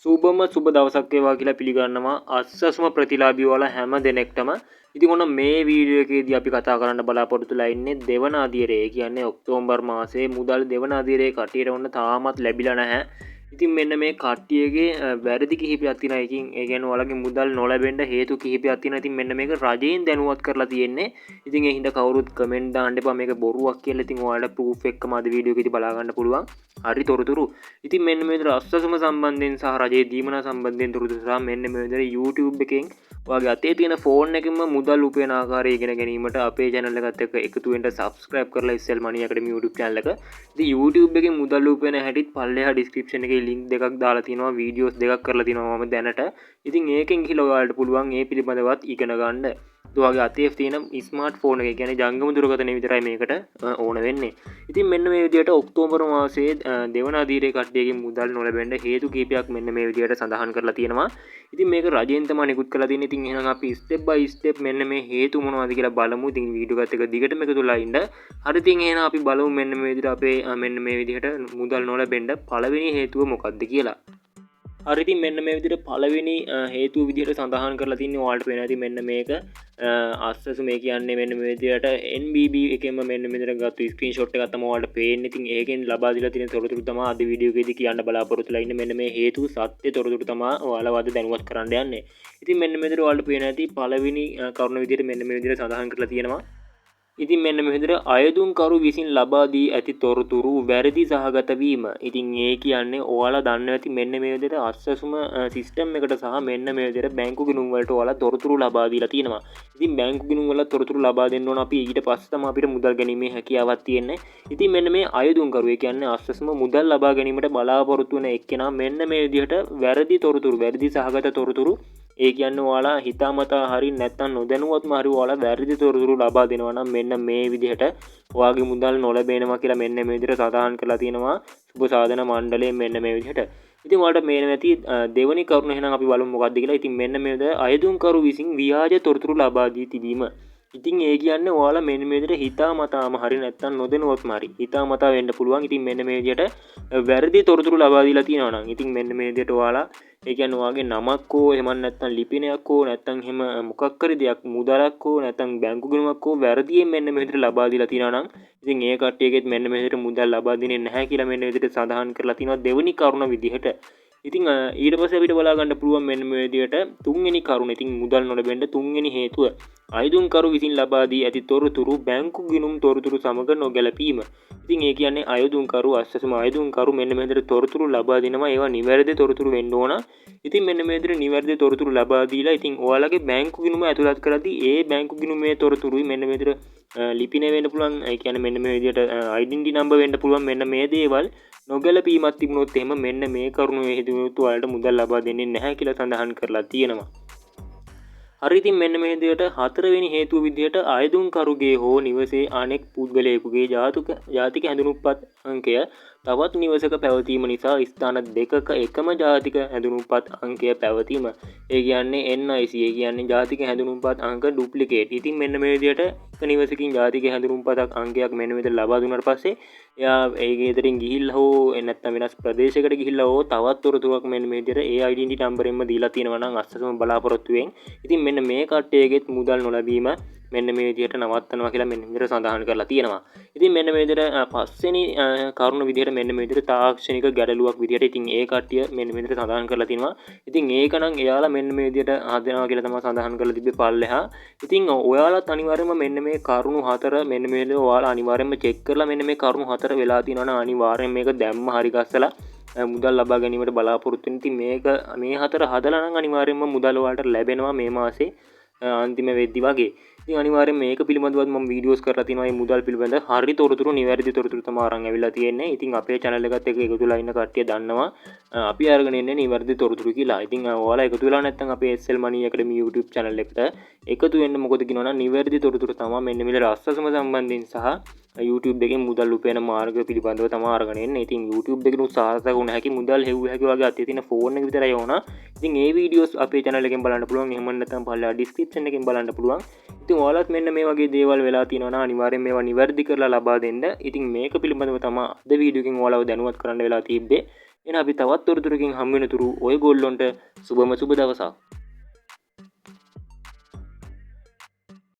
සුබම සුබ දවසක් වේවා කියලා පිළිගන්නවා අස්සසුම ප්‍රතිලාභී වල හැම දෙනෙක්ටම. ඉතින් ඔන්න මේ වීඩියෝ එකේදී අපි කතා කරන්න බලාපොරොත්තුලා ඉන්නේ දෙවන අදියරේ. ඒ කියන්නේ ඔක්තෝබර් මාසයේ මුදල් දෙවන අදියරේ කටියට ඔන්න තාමත් ලැබිලා නැහැ. ඉතින් මෙන්න මේ කට්ටියගේ වැරදි කිහිපයක් තියෙනවා. ඒකින් ඒ කියන්නේ ඔයාලගේ මුදල් නොලැබෙන්න හේතු කිහිපයක් තියෙනවා. ඉතින් මෙන්න මේක රජයෙන් දැනුවත් කරලා තියෙන්නේ. ඉතින් ඒ හින්දා කවුරුත් කමෙන්ට් දාන්න එපා මේක බොරුවක් කියලා. ඉතින් ඔයාලට ප්‍රූෆ් එක්කම අද වීඩියෝ එකේදී බලා ගන්න පුළුවන්. හරි තොරතුරු. ඉතින් මෙන්න මේ විදිහට අස්සසුම සම්බන්ධයෙන් සහ රජයේ දීමනා සම්බන්ධයෙන් තොරතුරු සහ මෙන්න මේ විදිහට YouTube එකෙන් ඔයාගේ අතේ තියෙන ෆෝන් එකෙන්ම මුදල් උපයන ආකාරය ඉගෙන ගැනීමට අපේ channel එකත් එක්ක එකතු වෙන්න subscribe කරලා ඉස්සෙල් money academy YouTube channel එක. ඉතින් YouTube එකෙන් මුදල් උපයන හැටිත් පල්ලෙහා description එකේ link දෙකක් දාලා තියෙනවා videos දෙකක් කරලා තියෙනවා මම දැනට. ඉතින් ඒකෙන් ගිහලා ඔයාලට පුළුවන් මේ පිළිබඳවත් ඉගෙන ගන්න. ඔයාගේ අතේ තියෙන ස්මාර්ට් ෆෝන් එක කියන්නේ ජංගම දුරකථනය විතරයි මේකට ඕන වෙන්නේ. ඉතින් මෙන්න මේ විදිහට ඔක්තෝබර් මාසයේ දෙවන අදියරේ කට්ටියගේ මුදල් නොලැබෙන්න හේතු කීපයක් මෙන්න මේ විදිහට සඳහන් කරලා තියෙනවා. ඉතින් මේක රජයෙන් තමයි නිකුත් කරලා තියෙන්නේ. ඉතින් එහෙනම් අපි step by step මෙන්න මේ හේතු මොනවද කියලා බලමු. ඉතින් වීඩියෝ එකත් එක දිගටම එකතුලා ඉන්න. හරි ඉතින් එහෙනම් අපි බලමු මෙන්න මේ විදිහට අපේ මෙන්න මේ විදිහට මුදල් නොලැබෙන්න පළවෙනි හේතුව මොකක්ද කියලා. හරි ඉතින් මෙන්න මේ විදිහට පළවෙනි හේතුව විදිහට සඳහන් කරලා තින්නේ ඔයාලට පේනවා. ඉතින් මෙන්න මේක අස්සසු මේ කියන්නේ මෙන්න මේ විදිහට NBB එකෙන්ම මෙන්න මේ විදිහට ගත්ත ස්ක්‍රීන්ෂොට් එකක් තමයි ඔයාලට පේන්නේ. ඉතින් ඒකෙන් ලබා දීලා තියෙන තොරතුරු තමයි අද වීඩියෝ එකේදී කියන්න බලාපොරොත්තුලා ඉන්නේ. මෙන්න මේ හේතු සත්‍ය තොරතුරු තමයි ඔයාලව අද දැනුවත් කරන්න යන්නේ. ඉතින් මෙන්න මේ විදිහට ඔයාලට පේනවා ඇති පළවෙනි කරුණ විදිහට මෙන්න මේ විදිහට සඳහන් කරලා තියෙනවා. ඉතින් මෙන්න මේ විදිහට අයදුම්කරු විසින් ලබා දී ඇති තොරතුරු වැරදි සහගත වීම. ඉතින් ඒ කියන්නේ ඔයාලා දන්නවා ඇති මෙන්න මේ විදිහට අස්සසුම සිස්ටම් එකට සහ මෙන්න මේ විදිහට බැංකු ගිණුම් වලට ඔයාලා තොරතුරු ලබා දීලා තියෙනවා. ඉතින් බැංකු ගිණුම් වල තොරතුරු ලබා දෙන්න ඕන අපි ඊට පස්සේ තමයි අපිට මුදල් ගැනීමේ හැකියාවක් තියෙන්නේ. ඉතින් මෙන්න මේ අයදුම්කරු ඒ කියන්නේ අස්සසුම මුදල් ලබා ගැනීමට බලාපොරොත්තු වෙන එක්කෙනා මෙන්න මේ විදිහට වැරදි තොරතුරු වැරදි සහගත තොරතුරු ඒ කියන්නේ ඔයාලා හිතාමතා හරි නැත්නම් නොදැනුවත්ම හරි ඔයාලා වැරදි තොරතුරු ලබා දෙනවා නම් මෙන්න මේ විදිහට ඔයාගේ මුදල් නොලැබෙනවා කියලා මෙන්න මේ විදිහට සඳහන් කරලා තියෙනවා සුබ සාධන මණ්ඩලයෙන් මෙන්න මේ විදිහට. ඉතින් ඔයාලට මේ නැති දෙවනි කරුණ එහෙනම් අපි බලමු මොකක්ද කියලා. ඉතින් මෙන්න මේ විදිහට අයදුම්කරු විසින් ව්‍යාජ තොරතුරු ලබා දී තිබීම. ඉතින් ඒ කියන්නේ ඔයාලා මෙන්න මේ විදිහට හිතාමතාම හරි නැත්නම් නොදැනුවත්ම හරි හිතාමතා වෙන්න පුළුවන්. ඉතින් මෙන්න මේ විදිහට වැරදි තොරතුරු ලබා දීලා තියෙනවා නම් ඉතින් මෙන්න මේ විදිහට ඔයාලා ඒ කියන්නේ ඔයාගේ නමක් හෝ එහෙම නැත්නම් ලිපිනයක් හෝ නැත්නම් එහෙම මොකක් හරි දෙයක් මුදලක් හෝ නැත්නම් බැංකු ගිණුමක් හෝ වැරදියෙන් මෙන්න මේ විදිහට ලබා දීලා තියෙනවා නම් ඉතින් ඒ කට්ටියගෙත් මෙන්න මේ විදිහට මුදල් ලබා දෙන්නේ නැහැ කියලා මෙන්න විදිහට සඳහන් කරලා තියෙනවා දෙවෙනි කරුණ විදිහට. ඉතින් ඊට පස්සේ අපිට බලා ගන්න පුළුවන් මෙන්න මේ විදිහට තුන්වෙනි කරුණ. ඉතින් මුදල් නොලැබෙන්න තුන්වෙනි හේතුව අයදුම්කරු විසින් ලබා දී ඇති තොරතුරු බැංකු ගිණුම් තොරතුරු සමග නොගැලපීම. ඉතින් ඒ කියන්නේ අයදුම්කරු අස්සසම අයදුම්කරු මෙන්න මේ විදිහට තොරතුරු ලබා දෙනවා. ඒවා නිවැරදි තොරතුරු වෙන්න ඕන. ඉතින් මෙන්න මේ විදිහට නිවැරදි තොරතුරු ලබා දීලා ඉතින් ඔයාලගේ බැංකු ගිණුම ඇතුළත් කරද්දී ඒ බැංකු ගිණුමේ තොරතුරුයි මෙන්න මේ විදිහට ලිපිනේ වෙන්න පුළුවන්. ඒ කියන්නේ මෙන්න මේ විදිහට ඩෙන්ටි නම්බර් වෙන්න පුළුවන්. මෙන්න මේ දේවල් නොගැලපීමක් තිබුණොත් එහෙම මෙන්න මේ කරුණු හේතුවෙන් ඔයාලට මුදල් ලබා දෙන්නේ නැහැ කියලා සඳහන් කරලා තියෙනවා. හරි ඉතින් මෙන්න මේ විදිහට හතරවෙනි හේතුව විදිහට අයදුම්කරුගේ හෝ නිවසේ අනෙක් පුද්ගලයෙකුගේ ජාතික හැඳුනුම්පත් අංකය තවත් නිවසක පැවතීම නිසා ස්ථාන දෙකක එකම ජාතික හැඳුනුම්පත් අංකය පැවතීම. ඒ කියන්නේ NIC ඒ කියන්නේ ජාතික හැඳුනුම්පත් අංක ඩුප්ලිකේට්. ඉතින් මෙන්න මේ විදිහට එක නිවසකින් ජාතික හැඳුනුම්පත් අංකයක් මෙන්න මේ විදිහට ලබා දුන්නාට පස්සේ එයා ඒ ගෙදරින් ගිහිල්ලා හෝ නැත්නම් වෙනස් ප්‍රදේශයකට ගිහිල්ලා හෝ තවත් තොරතුරක් මෙන්න මේ විදිහට ඒ ඩෙන්ටි නම්බරෙන්ම දීලා තියෙනවා නම් අස්සසම බලාපොරොත්තු වෙන්. ඉතින් මෙන්න මේ කට්ටියගෙත් මුදල් නොලැබීම මෙන්න මේ විදිහට නවත්තනවා කියලා මෙන්න විදිහට සඳහන් කරලා තියෙනවා. ඉතින් මෙන්න මේ විදිහට පස්වෙනි කරුණ විදිහට මෙන්න මේ විදිහට තාක්ෂණික ගැටලුවක් විදිහට ඉතින් ඒ කට්ටිය මෙන්න මේ විදිහට සඳහන් කරලා තිනවා. ඉතින් ඒක නම් එයාලා මෙන්න මේ විදිහට හදනවා කියලා තමයි සඳහන් කරලා තිබ්බේ පල්ලෙහා. ඉතින් ඔයාලත් අනිවාර්යයෙන්ම මෙන්න මේ කරුණු හතර මෙන්න මේ විදිහට ඔයාලා අනිවාර්යයෙන්ම චෙක් කරලා මෙන්න මේ කරුණු හතර වෙලා තියෙනවා නම් අනිවාර්යයෙන් මේක දැම්ම හරි ගස්සලා මුදල් ලබා ගැනීමට බලාපොරොත්තු වෙන. ඉතින් මේක මේ හතර හදලා නම් අනිවාර්යයෙන්ම මුදල් ඔයාලට ලැබෙනවා මේ මාසේ අන්තිම වෙද්දි වගේ. ඉතින් අනිවාර්යෙන් මේක පිළිබඳව මම වීඩියෝස් කරලා තියෙනවා. මේ මුදල් පිළිබඳ හරි තොරතුරු නිවැරදි තොරතුරු තමයි අරන් ඇවිල්ලා තියෙන්නේ. ඉතින් අපේ channel එකත් එක්ක එකතු වෙලා ඉන්න කට්ටිය දන්නවා අපි අරගෙන ඉන්නේ නිවැරදි තොරතුරු කියලා. ඉතින් ඔයාලා එකතු වෙලා නැත්නම් අපේ SL Money Academy YouTube channel එකට එකතු වෙන්න මොකද කියනවා නම් නිවැරදි තොරතුරු තමයි මෙන්න මෙතන අස්සසම සම්බන්ධයෙන් සහ YouTube එකෙන් මුදල් උපයන මාර්ග පිළිබඳව තමයි අරගෙන එන්නේ. ඉතින් YouTube එකේ උසාහසක වුණ හැකි මුදල් හෙව්ව හැකි වගේ අතේ තියෙන ෆෝන් එක විතරයි ඕන. ඉතින් මේ වීඩියෝස් අපේ channel එකෙන් බලන්න පුළුවන්. එහෙම නැත්නම් පල්ලා description එකෙන් බලන්න පුළුවන්. ඉතින් ඔයාලත් මෙන්න මේ වගේ දේවල් වෙලා තියෙනවා නම් අනිවාර්යෙන් මේවා නිවැරදි කරලා ලබා දෙන්න. ඉතින් මේක පිළිබඳව තමයි අද වීඩියෝ එකෙන් ඔයාලව දැනුවත් කරන්න වෙලා තිබ්බේ. එන අපි තවත් තොරතුරකින් හම්බෙනතුරු ඔයගොල්ලොන්ට සුබම සුබ දවසක්.